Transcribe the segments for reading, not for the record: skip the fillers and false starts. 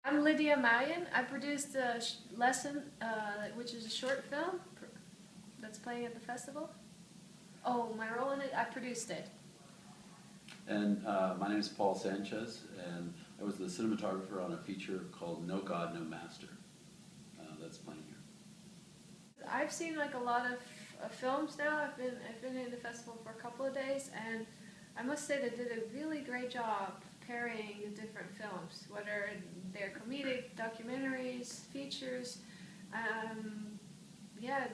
I'm Lydia Muijen. I produced a lesson, which is a short film that's playing at the festival. Oh, my role in it, I produced it. And my name is Paul Sanchez, and I was the cinematographer on a feature called No God, No Master. That's playing here. I've seen like a lot of films now. I've been in the festival for a couple of days, and I must say they did a really great job pairing the different films, whether they're comedic, documentaries, features. Yeah,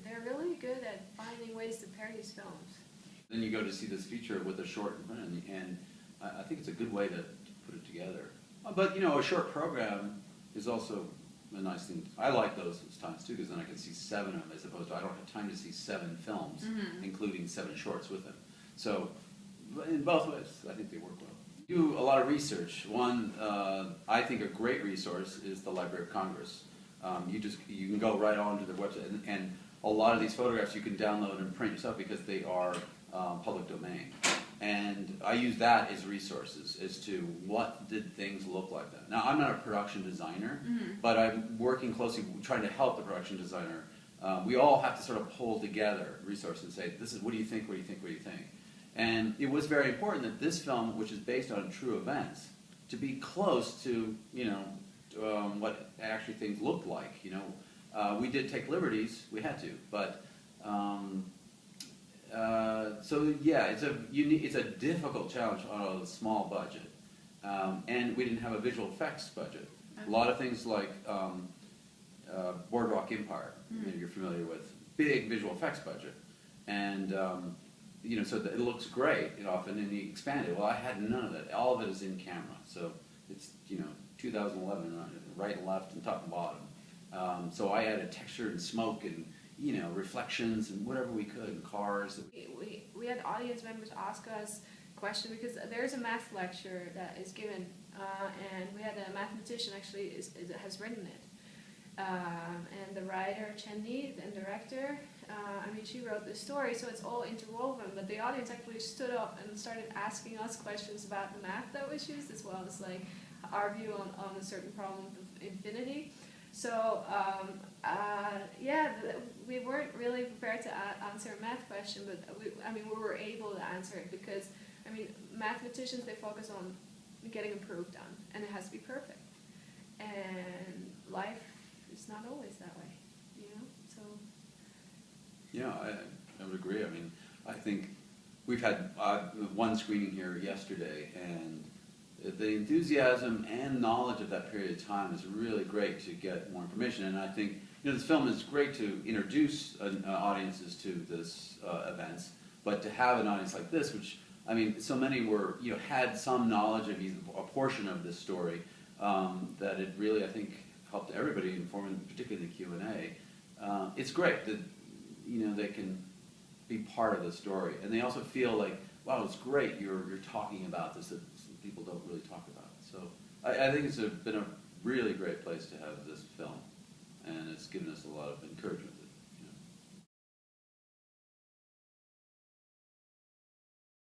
they're really good at finding ways to pair these films. Then you go to see this feature with a short in front, and I think it's a good way to put it together. But you know, a short program is also a nice thing. I like those times too, because then I can see 7 of them, as opposed to I don't have time to see 7 films, including 7 shorts with them. So in both ways, I think they work well. Do a lot of research. One, I think a great resource is the Library of Congress. You can go right onto their website, and a lot of these photographs you can download and print yourself because they are public domain. And I use that as resources as to what did things look like then. Now, I'm not a production designer, but I'm working closely trying to help the production designer. We all have to sort of pull together resources and say, this is, what do you think, what do you think, what do you think? And it was very important that this film, which is based on true events, to be close to, you know, what actually things looked like. You know, we did take liberties, we had to, but so yeah, it's a difficult challenge on a small budget, and we didn't have a visual effects budget. A lot of things like Boardwalk Empire, maybe you're familiar with, big visual effects budget, and you know, so it looks great, you know, often, and you expand it. Well, I had none of that. All of it is in camera, so it's, you know, 2011, right and left and top and bottom. So I added texture and smoke and, you know, reflections and whatever we could, and cars. We had audience members ask us questions because there's a math lecture that is given, and we had a mathematician actually has written it. And the writer, Chendi, and director, I mean, she wrote the story, so it's all interwoven, but the audience actually stood up and started asking us questions about the math that was used, as well as like our view on a certain problem of infinity. So, yeah, we weren't really prepared to answer a math question, but we were able to answer it because, I mean, mathematicians, they focus on getting a proof done, and it has to be perfect. And life is not always that way, you know, so. Yeah, I would agree. I mean, I think we've had one screening here yesterday, and the enthusiasm and knowledge of that period of time is really great to get more information. And I think, you know, this film is great to introduce audiences to this events, but to have an audience like this, which, I mean, so many were, you know, had some knowledge of a portion of this story, that it really, I think, helped everybody inform, particularly the Q&A. It's great that, you know, they can be part of the story, and they also feel like, wow, it's great you're talking about this that people don't really talk about. So I think it's been a really great place to have this film, and it's given us a lot of encouragement.